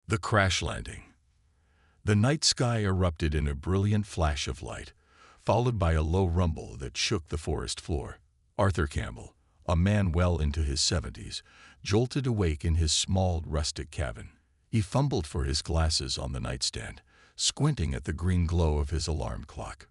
The crash landing. The night sky erupted in a brilliant flash of light, followed by a low rumble that shook the forest floor. Arthur Campbell, a man well into his 70s, jolted awake in his small, rustic cabin. He fumbled for his glasses on the nightstand, squinting at the green glow of his alarm clock.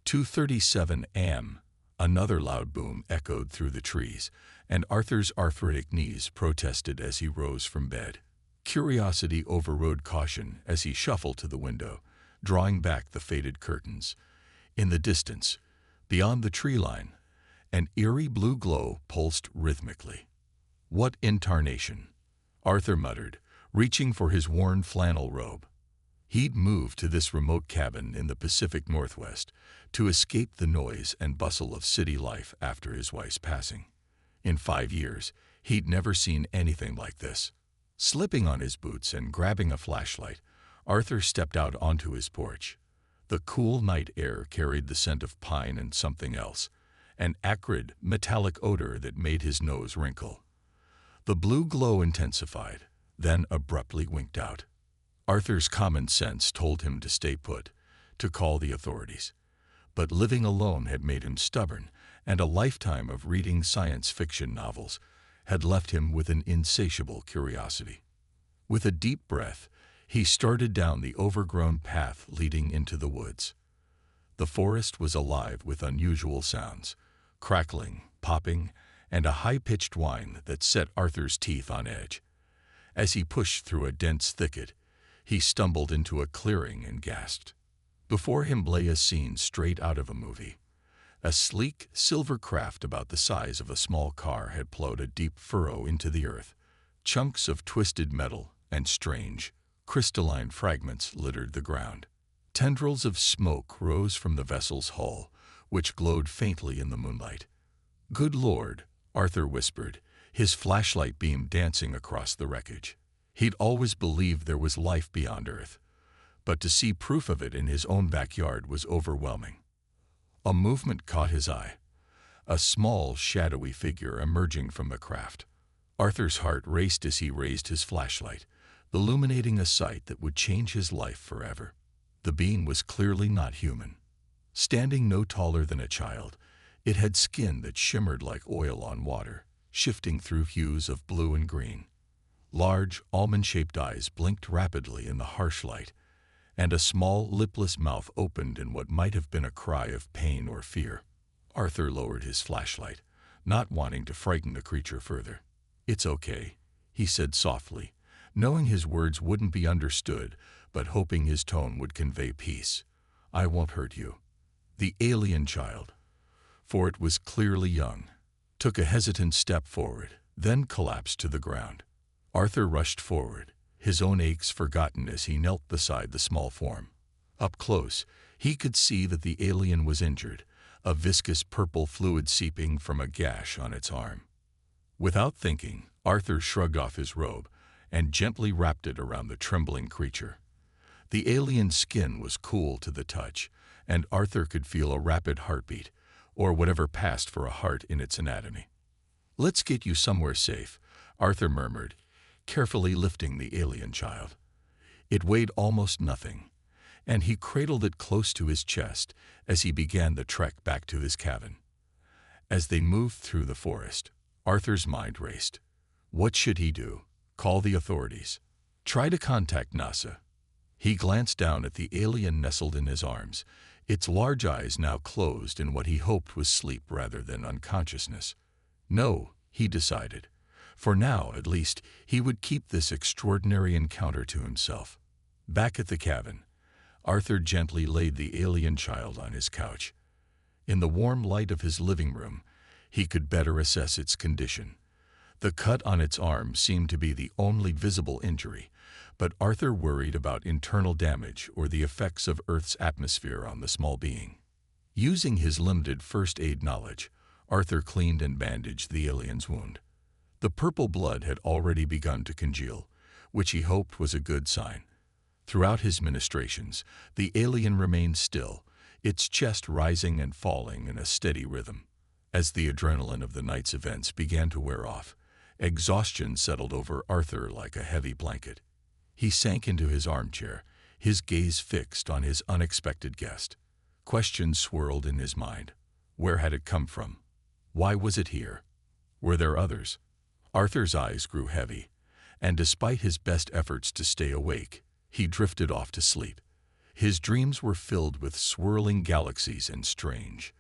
2:37 a.m. Another loud boom echoed through the trees, and Arthur's arthritic knees protested as he rose from bed. Curiosity overrode caution as he shuffled to the window, drawing back the faded curtains. In the distance, beyond the tree line, an eerie blue glow pulsed rhythmically. "What incarnation?" Arthur muttered, reaching for his worn flannel robe. He'd moved to this remote cabin in the Pacific Northwest to escape the noise and bustle of city life after his wife's passing. In 5 years, he'd never seen anything like this. Slipping on his boots and grabbing a flashlight, Arthur stepped out onto his porch. The cool night air carried the scent of pine and something else, an acrid, metallic odor that made his nose wrinkle. The blue glow intensified, then abruptly winked out. Arthur's common sense told him to stay put, to call the authorities. But living alone had made him stubborn, and a lifetime of reading science fiction novels had left him with an insatiable curiosity. With a deep breath, he started down the overgrown path leading into the woods. The forest was alive with unusual sounds, crackling, popping, and a high-pitched whine that set Arthur's teeth on edge. As he pushed through a dense thicket, he stumbled into a clearing and gasped. Before him lay a scene straight out of a movie. A sleek, silver craft about the size of a small car had plowed a deep furrow into the earth. Chunks of twisted metal and strange, crystalline fragments littered the ground. Tendrils of smoke rose from the vessel's hull, which glowed faintly in the moonlight. "Good Lord," Arthur whispered, his flashlight beam dancing across the wreckage. He'd always believed there was life beyond Earth, but to see proof of it in his own backyard was overwhelming. A movement caught his eye, a small, shadowy figure emerging from the craft. Arthur's heart raced as he raised his flashlight, illuminating a sight that would change his life forever. The being was clearly not human. Standing no taller than a child, it had skin that shimmered like oil on water, shifting through hues of blue and green. Large, almond-shaped eyes blinked rapidly in the harsh light, and a small, lipless mouth opened in what might have been a cry of pain or fear. Arthur lowered his flashlight, not wanting to frighten the creature further. "It's okay," he said softly, knowing his words wouldn't be understood, but hoping his tone would convey peace. "I won't hurt you." The alien child, for it was clearly young, took a hesitant step forward, then collapsed to the ground. Arthur rushed forward, his own aches forgotten as he knelt beside the small form. Up close, he could see that the alien was injured, a viscous purple fluid seeping from a gash on its arm. Without thinking, Arthur shrugged off his robe and gently wrapped it around the trembling creature. The alien's skin was cool to the touch, and Arthur could feel a rapid heartbeat, or whatever passed for a heart in its anatomy. "Let's get you somewhere safe," Arthur murmured, carefully lifting the alien child. It weighed almost nothing, and he cradled it close to his chest as he began the trek back to his cabin. As they moved through the forest, Arthur's mind raced. What should he do? Call the authorities? Try to contact NASA? He glanced down at the alien nestled in his arms, its large eyes now closed in what he hoped was sleep rather than unconsciousness. No, he decided. For now, at least, he would keep this extraordinary encounter to himself. Back at the cabin, Arthur gently laid the alien child on his couch. In the warm light of his living room, he could better assess its condition. The cut on its arm seemed to be the only visible injury, but Arthur worried about internal damage or the effects of Earth's atmosphere on the small being. Using his limited first aid knowledge, Arthur cleaned and bandaged the alien's wound. The purple blood had already begun to congeal, which he hoped was a good sign. Throughout his ministrations, the alien remained still, its chest rising and falling in a steady rhythm. As the adrenaline of the night's events began to wear off, exhaustion settled over Arthur like a heavy blanket. He sank into his armchair, his gaze fixed on his unexpected guest. Questions swirled in his mind. Where had it come from? Why was it here? Were there others? Arthur's eyes grew heavy, and despite his best efforts to stay awake, he drifted off to sleep. His dreams were filled with swirling galaxies and strange,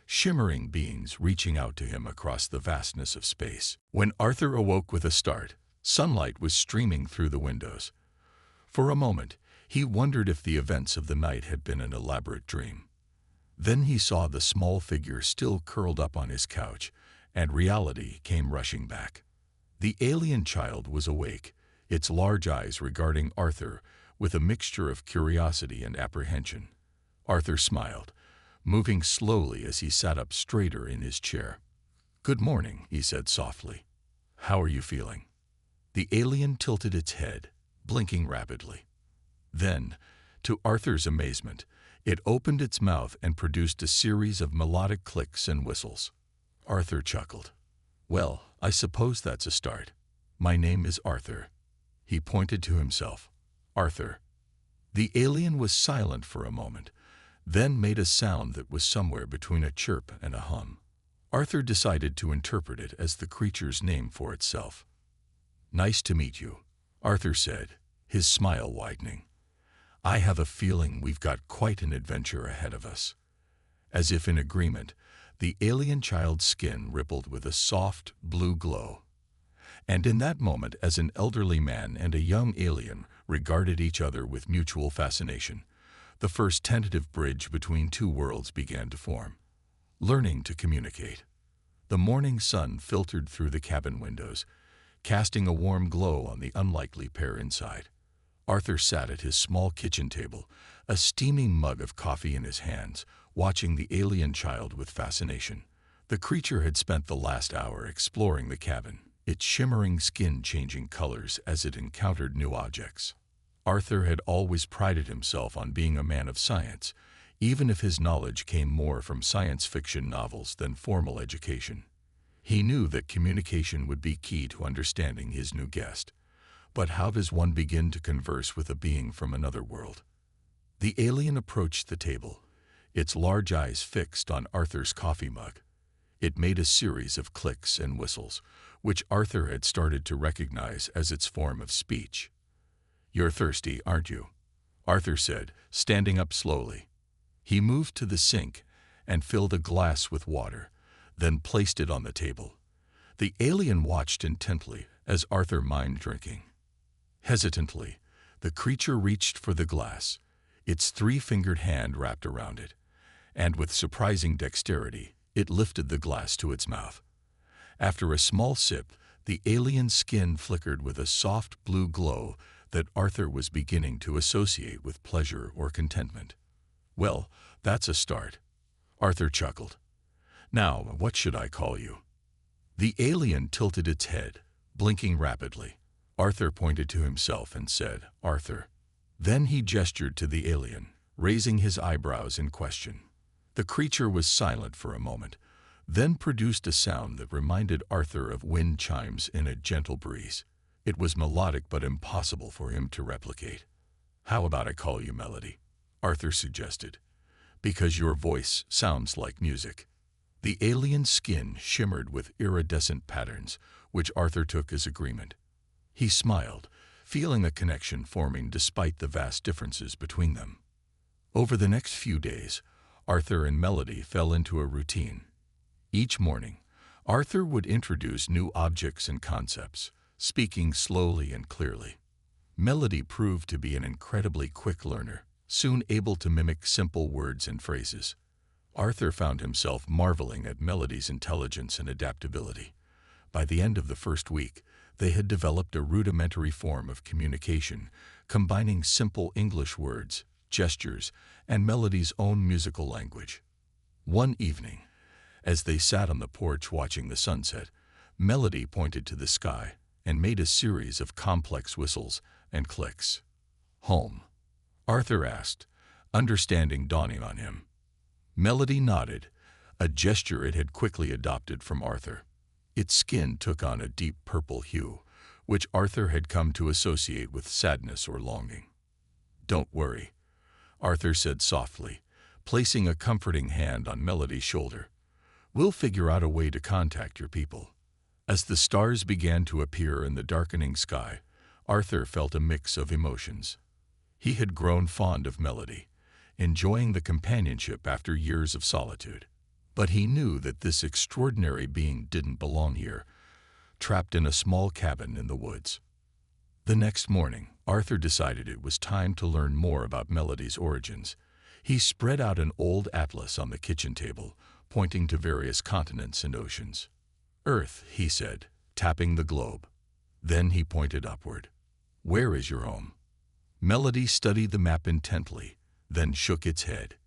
shimmering beings reaching out to him across the vastness of space. When Arthur awoke with a start, sunlight was streaming through the windows. For a moment, he wondered if the events of the night had been an elaborate dream. Then he saw the small figure still curled up on his couch, and reality came rushing back. The alien child was awake, its large eyes regarding Arthur with a mixture of curiosity and apprehension. Arthur smiled, moving slowly as he sat up straighter in his chair. "Good morning," he said softly. "How are you feeling?" The alien tilted its head, blinking rapidly. Then, to Arthur's amazement, it opened its mouth and produced a series of melodic clicks and whistles. Arthur chuckled. "Well, I suppose that's a start. My name is Arthur." He pointed to himself. "Arthur." The alien was silent for a moment, then made a sound that was somewhere between a chirp and a hum. Arthur decided to interpret it as the creature's name for itself. "Nice to meet you," Arthur said, his smile widening. "I have a feeling we've got quite an adventure ahead of us." As if in agreement, the alien child's skin rippled with a soft, blue glow. And in that moment, as an elderly man and a young alien regarded each other with mutual fascination, the first tentative bridge between two worlds began to form. Learning to communicate. The morning sun filtered through the cabin windows, casting a warm glow on the unlikely pair inside. Arthur sat at his small kitchen table, a steaming mug of coffee in his hands, watching the alien child with fascination. The creature had spent the last hour exploring the cabin, its shimmering skin changing colors as it encountered new objects. Arthur had always prided himself on being a man of science, even if his knowledge came more from science fiction novels than formal education. He knew that communication would be key to understanding his new guest. But how does one begin to converse with a being from another world? The alien approached the table, its large eyes fixed on Arthur's coffee mug. It made a series of clicks and whistles, which Arthur had started to recognize as its form of speech. "You're thirsty, aren't you?" Arthur said, standing up slowly. He moved to the sink and filled a glass with water, then placed it on the table. The alien watched intently as Arthur mined drinking. Hesitantly, the creature reached for the glass, its three-fingered hand wrapped around it, and with surprising dexterity, it lifted the glass to its mouth. After a small sip, the alien's skin flickered with a soft blue glow that Arthur was beginning to associate with pleasure or contentment. "Well, that's a start." Arthur chuckled. "Now, what should I call you?" The alien tilted its head, blinking rapidly. Arthur pointed to himself and said, "Arthur." Then he gestured to the alien, raising his eyebrows in question. The creature was silent for a moment, then produced a sound that reminded Arthur of wind chimes in a gentle breeze. It was melodic but impossible for him to replicate. "How about I call you Melody?" Arthur suggested. "Because your voice sounds like music." The alien's skin shimmered with iridescent patterns, which Arthur took as agreement. He smiled, feeling a connection forming despite the vast differences between them. Over the next few days, Arthur and Melody fell into a routine. Each morning, Arthur would introduce new objects and concepts, speaking slowly and clearly. Melody proved to be an incredibly quick learner, soon able to mimic simple words and phrases. Arthur found himself marveling at Melody's intelligence and adaptability. By the end of the first week, they had developed a rudimentary form of communication, combining simple English words, gestures, and Melody's own musical language. One evening, as they sat on the porch watching the sunset, Melody pointed to the sky and made a series of complex whistles and clicks. "Home?" Arthur asked, understanding dawning on him. Melody nodded, a gesture it had quickly adopted from Arthur. Its skin took on a deep purple hue, which Arthur had come to associate with sadness or longing. "Don't worry," Arthur said softly, placing a comforting hand on Melody's shoulder. "We'll figure out a way to contact your people." As the stars began to appear in the darkening sky, Arthur felt a mix of emotions. He had grown fond of Melody, enjoying the companionship after years of solitude. But he knew that this extraordinary being didn't belong here, trapped in a small cabin in the woods. The next morning, Arthur decided it was time to learn more about Melody's origins. He spread out an old atlas on the kitchen table, pointing to various continents and oceans. "Earth," he said, tapping the globe. Then he pointed upward. "Where is your home?" Melody studied the map intently, then shook its head.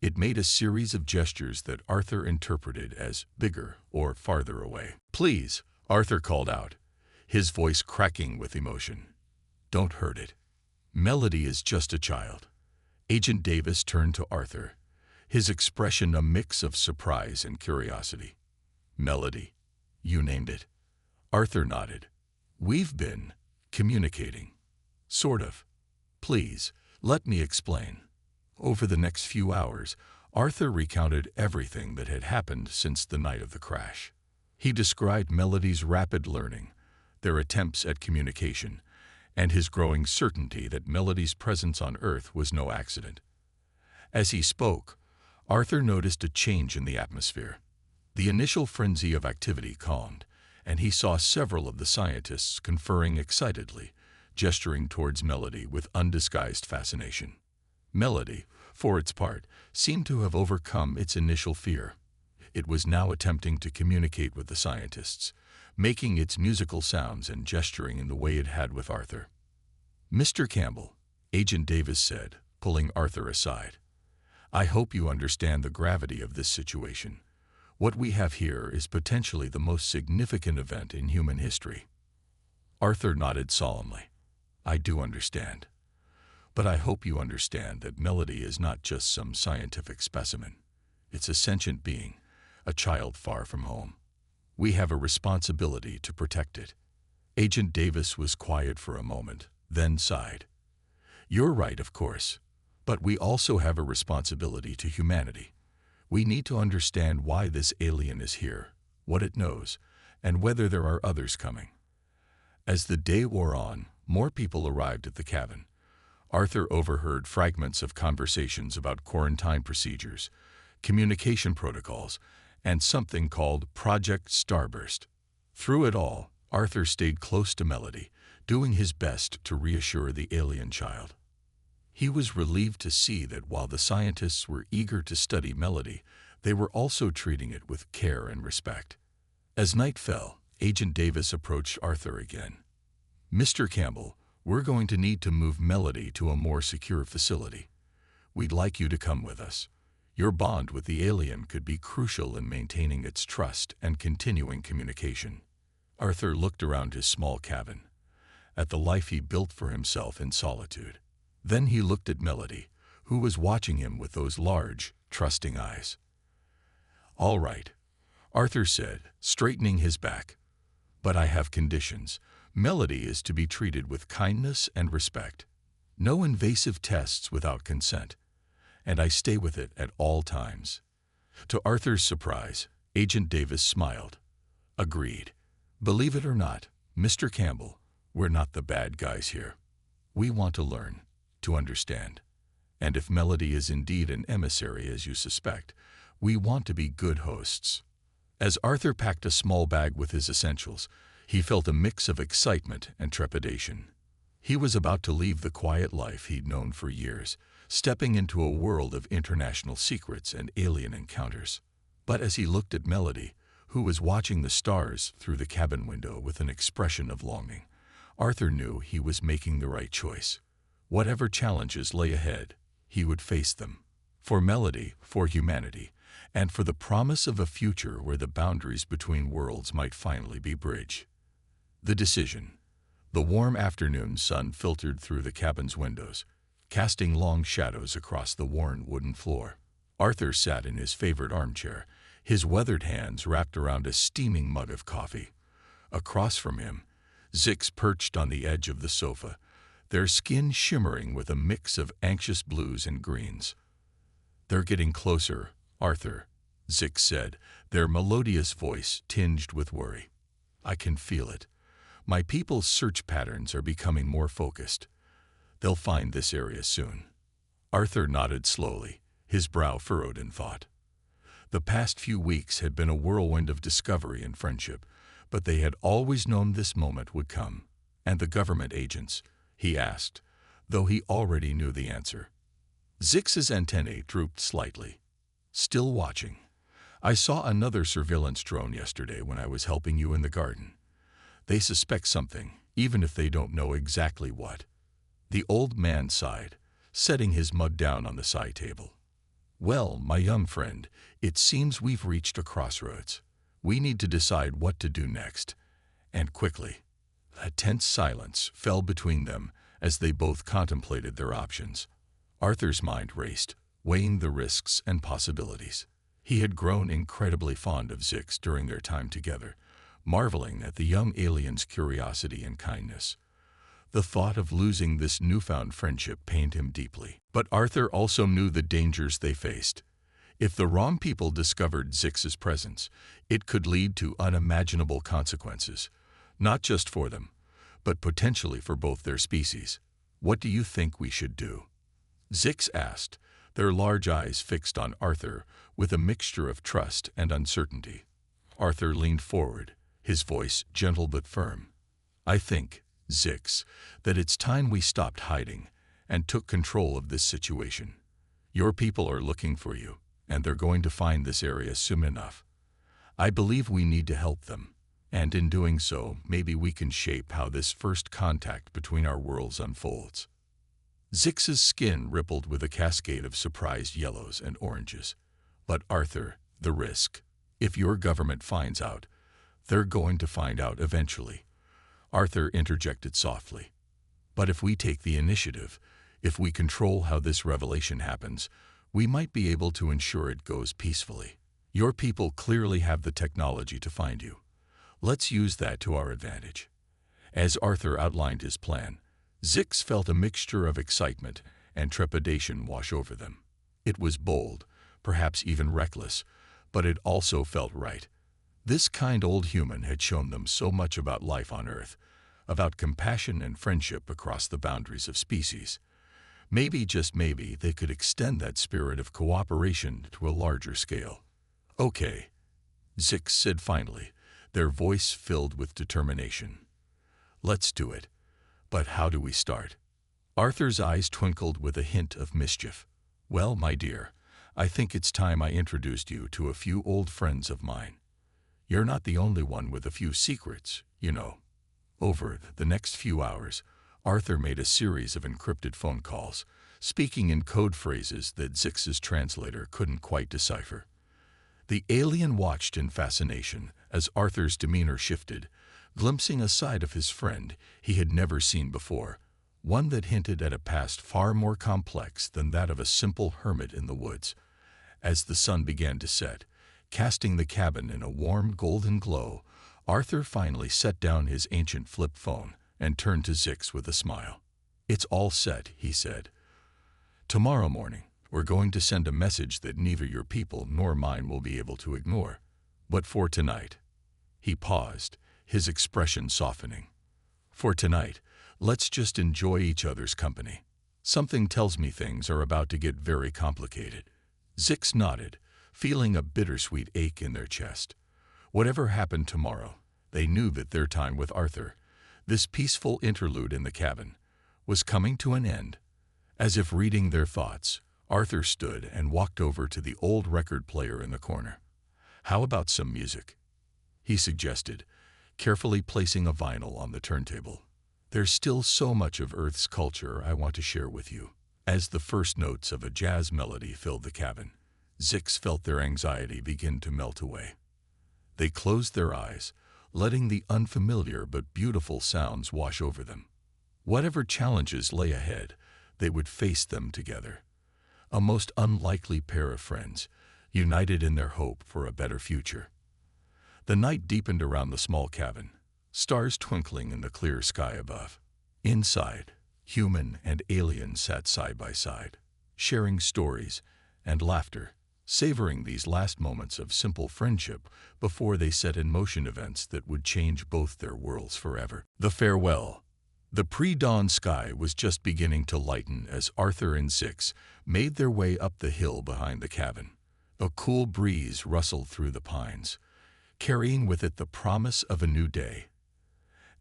It made a series of gestures that Arthur interpreted as bigger or farther away. "Please," Arthur called out, his voice cracking with emotion. "Don't hurt it. Melody is just a child." Agent Davis turned to Arthur, his expression a mix of surprise and curiosity. "Melody, you named it?" Arthur nodded. "We've been communicating. Sort of. Please, let me explain." Over the next few hours, Arthur recounted everything that had happened since the night of the crash. He described Melody's rapid learning, their attempts at communication, and his growing certainty that Melody's presence on Earth was no accident. As he spoke, Arthur noticed a change in the atmosphere. The initial frenzy of activity calmed, and he saw several of the scientists conferring excitedly, gesturing towards Melody with undisguised fascination. Melody, for its part, seemed to have overcome its initial fear. It was now attempting to communicate with the scientists, making its musical sounds and gesturing in the way it had with Arthur. "Mr. Campbell," Agent Davis said, pulling Arthur aside, "I hope you understand the gravity of this situation. What we have here is potentially the most significant event in human history." Arthur nodded solemnly. "I do understand. But I hope you understand that Melody is not just some scientific specimen. It's a sentient being, a child far from home. We have a responsibility to protect it." Agent Davis was quiet for a moment, then sighed. "You're right, of course, but we also have a responsibility to humanity. We need to understand why this alien is here, what it knows, and whether there are others coming." As the day wore on, more people arrived at the cabin. Arthur overheard fragments of conversations about quarantine procedures, communication protocols, and something called Project Starburst. Through it all, Arthur stayed close to Melody, doing his best to reassure the alien child. He was relieved to see that while the scientists were eager to study Melody, they were also treating it with care and respect. As night fell, Agent Davis approached Arthur again. "Mr. Campbell, we're going to need to move Melody to a more secure facility. We'd like you to come with us. Your bond with the alien could be crucial in maintaining its trust and continuing communication." Arthur looked around his small cabin, at the life he built for himself in solitude. Then he looked at Melody, who was watching him with those large, trusting eyes. "All right," Arthur said, straightening his back. "But I have conditions. Melody is to be treated with kindness and respect. No invasive tests without consent, and I stay with it at all times." To Arthur's surprise, Agent Davis smiled. "Agreed. Believe it or not, Mr. Campbell, we're not the bad guys here. We want to learn, to understand. And if Melody is indeed an emissary as you suspect, we want to be good hosts." As Arthur packed a small bag with his essentials, he felt a mix of excitement and trepidation. He was about to leave the quiet life he'd known for years, stepping into a world of international secrets and alien encounters. But as he looked at Melody, who was watching the stars through the cabin window with an expression of longing, Arthur knew he was making the right choice. Whatever challenges lay ahead, he would face them. For Melody, for humanity, and for the promise of a future where the boundaries between worlds might finally be bridged. The decision. The warm afternoon sun filtered through the cabin's windows, casting long shadows across the worn wooden floor. Arthur sat in his favorite armchair, his weathered hands wrapped around a steaming mug of coffee. Across from him, Zix perched on the edge of the sofa, their skin shimmering with a mix of anxious blues and greens. "They're getting closer, Arthur," Zix said, their melodious voice tinged with worry. "I can feel it. My people's search patterns are becoming more focused. They'll find this area soon." Arthur nodded slowly, his brow furrowed in thought. The past few weeks had been a whirlwind of discovery and friendship, but they had always known this moment would come. "And the government agents?" he asked, though he already knew the answer. Zix's antennae drooped slightly. "Still watching. I saw another surveillance drone yesterday when I was helping you in the garden. They suspect something, even if they don't know exactly what." The old man sighed, setting his mug down on the side table. "Well, my young friend, it seems we've reached a crossroads. We need to decide what to do next, and quickly." A tense silence fell between them as they both contemplated their options. Arthur's mind raced, weighing the risks and possibilities. He had grown incredibly fond of Zix during their time together, marveling at the young alien's curiosity and kindness. The thought of losing this newfound friendship pained him deeply. But Arthur also knew the dangers they faced. If the wrong people discovered Zix's presence, it could lead to unimaginable consequences, not just for them, but potentially for both their species. "What do you think we should do?" Zix asked, their large eyes fixed on Arthur with a mixture of trust and uncertainty. Arthur leaned forward, his voice gentle but firm. "I think, Zix, that it's time we stopped hiding and took control of this situation. Your people are looking for you, and they're going to find this area soon enough. I believe we need to help them, and in doing so, maybe we can shape how this first contact between our worlds unfolds." Zix's skin rippled with a cascade of surprised yellows and oranges. "But Arthur, the risk. If your government finds out, they're going to find out eventually." Arthur interjected softly. "But if we take the initiative, if we control how this revelation happens, we might be able to ensure it goes peacefully. Your people clearly have the technology to find you. Let's use that to our advantage." As Arthur outlined his plan, Zix felt a mixture of excitement and trepidation wash over them. It was bold, perhaps even reckless, but it also felt right. This kind old human had shown them so much about life on Earth, about compassion and friendship across the boundaries of species. Maybe, just maybe, they could extend that spirit of cooperation to a larger scale. "Okay," Zix said finally, their voice filled with determination. "Let's do it. But how do we start?" Arthur's eyes twinkled with a hint of mischief. "Well, my dear, I think it's time I introduced you to a few old friends of mine. You're not the only one with a few secrets, you know." Over the next few hours, Arthur made a series of encrypted phone calls, speaking in code phrases that Zix's translator couldn't quite decipher. The alien watched in fascination as Arthur's demeanor shifted, glimpsing a side of his friend he had never seen before, one that hinted at a past far more complex than that of a simple hermit in the woods. As the sun began to set, casting the cabin in a warm golden glow, Arthur finally set down his ancient flip phone and turned to Zix with a smile. "It's all set," he said. "Tomorrow morning, we're going to send a message that neither your people nor mine will be able to ignore. But for tonight—" He paused, his expression softening. "For tonight, let's just enjoy each other's company. Something tells me things are about to get very complicated." Zix nodded, feeling a bittersweet ache in their chest. Whatever happened tomorrow, they knew that their time with Arthur, this peaceful interlude in the cabin, was coming to an end. As if reading their thoughts, Arthur stood and walked over to the old record player in the corner. "How about some music?" he suggested, carefully placing a vinyl on the turntable. "There's still so much of Earth's culture I want to share with you." As the first notes of a jazz melody filled the cabin, Zix felt their anxiety begin to melt away. They closed their eyes, letting the unfamiliar but beautiful sounds wash over them. Whatever challenges lay ahead, they would face them together. A most unlikely pair of friends, united in their hope for a better future. The night deepened around the small cabin, stars twinkling in the clear sky above. Inside, human and alien sat side by side, sharing stories and laughter, savoring these last moments of simple friendship before they set in motion events that would change both their worlds forever. The farewell. The pre-dawn sky was just beginning to lighten as Arthur and Zix made their way up the hill behind the cabin. A cool breeze rustled through the pines, carrying with it the promise of a new day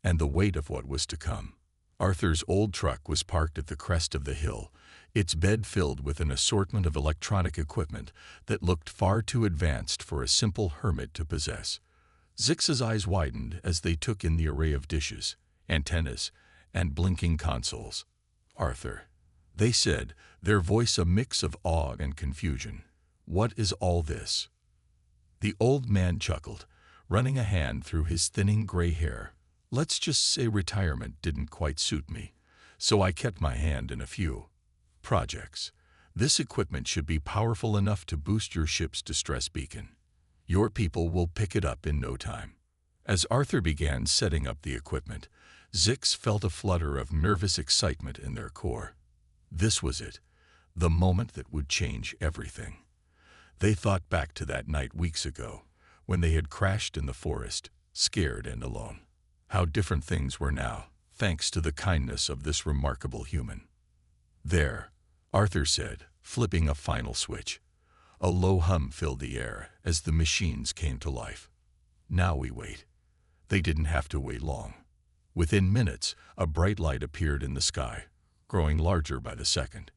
and the weight of what was to come. Arthur's old truck was parked at the crest of the hill, its bed filled with an assortment of electronic equipment that looked far too advanced for a simple hermit to possess. Zix's eyes widened as they took in the array of dishes, antennas, and blinking consoles. "Arthur," they said, their voice a mix of awe and confusion. "What is all this?" The old man chuckled, running a hand through his thinning gray hair. "Let's just say retirement didn't quite suit me, so I kept my hand in a few projects. This equipment should be powerful enough to boost your ship's distress beacon. Your people will pick it up in no time." As Arthur began setting up the equipment, Zix felt a flutter of nervous excitement in their core. This was it, the moment that would change everything. They thought back to that night weeks ago, when they had crashed in the forest, scared and alone. How different things were now, thanks to the kindness of this remarkable human. "There," Arthur said, flipping a final switch. A low hum filled the air as the machines came to life. "Now we wait." They didn't have to wait long. Within minutes, a bright light appeared in the sky, growing larger by the second.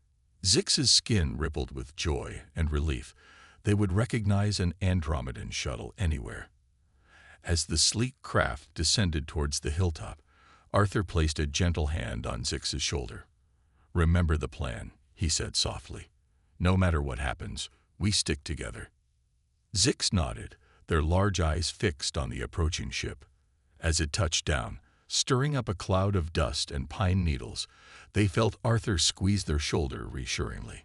Zix's skin rippled with joy and relief. They would recognize an Andromedan shuttle anywhere. As the sleek craft descended towards the hilltop, Arthur placed a gentle hand on Zix's shoulder. "Remember the plan," he said softly. "No matter what happens, we stick together." Zix nodded, their large eyes fixed on the approaching ship. As it touched down, stirring up a cloud of dust and pine needles, they felt Arthur squeeze their shoulder reassuringly.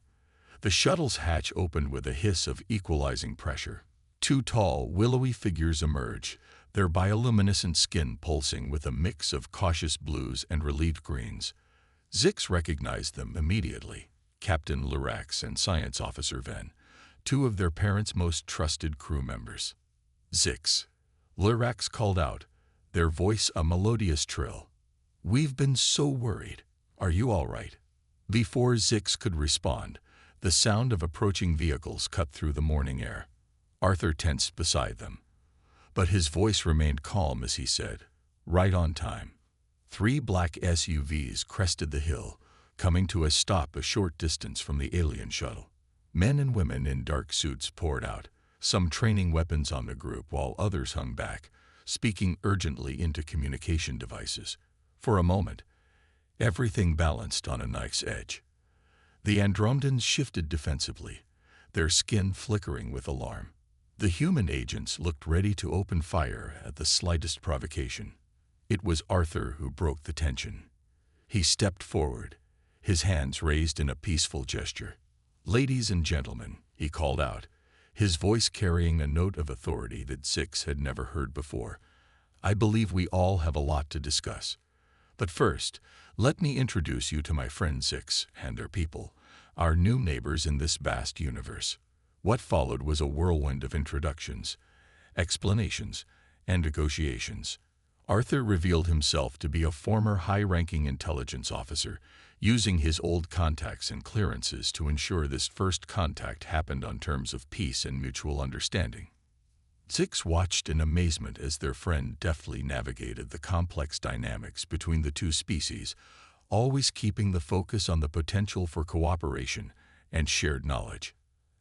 The shuttle's hatch opened with a hiss of equalizing pressure. Two tall, willowy figures emerged, their bioluminescent skin pulsing with a mix of cautious blues and relieved greens. Zix recognized them immediately, Captain Lurax and Science Officer Ven, two of their parents' most trusted crew members. "Zix," Lurax called out, their voice a melodious trill. "We've been so worried. Are you all right?" Before Zix could respond, the sound of approaching vehicles cut through the morning air. Arthur tensed beside them, but his voice remained calm as he said, "Right on time." 3 black SUVs crested the hill, coming to a stop a short distance from the alien shuttle. Men and women in dark suits poured out, some training weapons on the group while others hung back, speaking urgently into communication devices. For a moment, everything balanced on a knife's edge. The Andromedans shifted defensively, their skin flickering with alarm. The human agents looked ready to open fire at the slightest provocation. It was Arthur who broke the tension. He stepped forward, his hands raised in a peaceful gesture. "Ladies and gentlemen," he called out, his voice carrying a note of authority that Zix had never heard before. "I believe we all have a lot to discuss. But first, let me introduce you to my friend Zix and their people, our new neighbors in this vast universe." What followed was a whirlwind of introductions, explanations, and negotiations. Arthur revealed himself to be a former high-ranking intelligence officer, using his old contacts and clearances to ensure this first contact happened on terms of peace and mutual understanding. Zix watched in amazement as their friend deftly navigated the complex dynamics between the two species, always keeping the focus on the potential for cooperation and shared knowledge.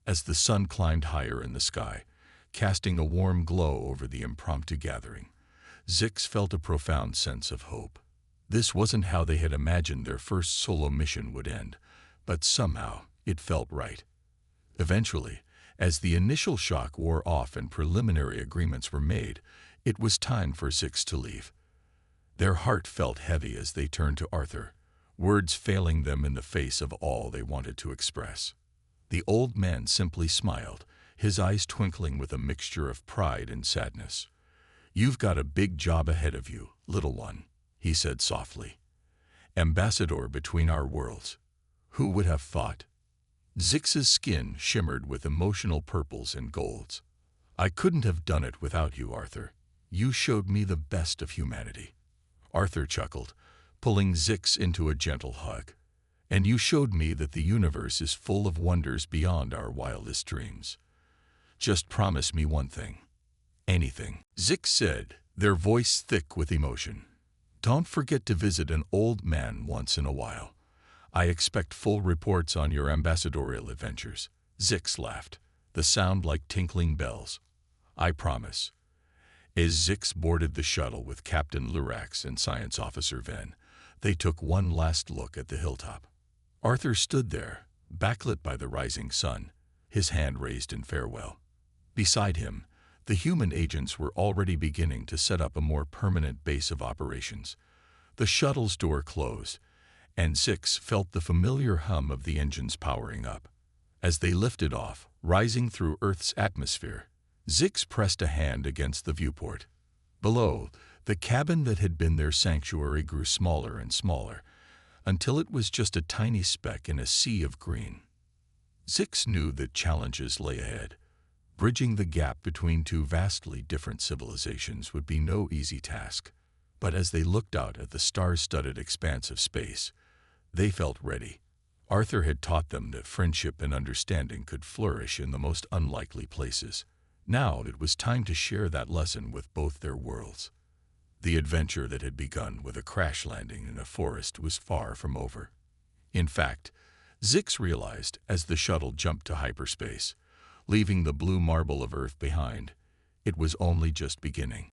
As the sun climbed higher in the sky, casting a warm glow over the impromptu gathering, Zix felt a profound sense of hope. This wasn't how they had imagined their first solo mission would end, but somehow it felt right. Eventually, as the initial shock wore off and preliminary agreements were made, it was time for Zix to leave. Their heart felt heavy as they turned to Arthur, words failing them in the face of all they wanted to express. The old man simply smiled, his eyes twinkling with a mixture of pride and sadness. "You've got a big job ahead of you, little one," he said softly. "Ambassador between our worlds. Who would have thought?" Zix's skin shimmered with emotional purples and golds. "I couldn't have done it without you, Arthur. You showed me the best of humanity." Arthur chuckled, pulling Zix into a gentle hug. "And you showed me that the universe is full of wonders beyond our wildest dreams. Just promise me one thing." "Anything," Zix said, their voice thick with emotion. "Don't forget to visit an old man once in a while. I expect full reports on your ambassadorial adventures." Zix laughed, the sound like tinkling bells. "I promise." As Zix boarded the shuttle with Captain Lurax and Science Officer Ven, they took one last look at the hilltop. Arthur stood there, backlit by the rising sun, his hand raised in farewell. Beside him, the human agents were already beginning to set up a more permanent base of operations. The shuttle's door closed, and Zix felt the familiar hum of the engines powering up. As they lifted off, rising through Earth's atmosphere, Zix pressed a hand against the viewport. Below, the cabin that had been their sanctuary grew smaller and smaller, until it was just a tiny speck in a sea of green. Zix knew that challenges lay ahead. Bridging the gap between two vastly different civilizations would be no easy task. But as they looked out at the star-studded expanse of space, they felt ready. Arthur had taught them that friendship and understanding could flourish in the most unlikely places. Now it was time to share that lesson with both their worlds. The adventure that had begun with a crash landing in a forest was far from over. In fact, Zix realized as the shuttle jumped to hyperspace, leaving the blue marble of Earth behind, it was only just beginning.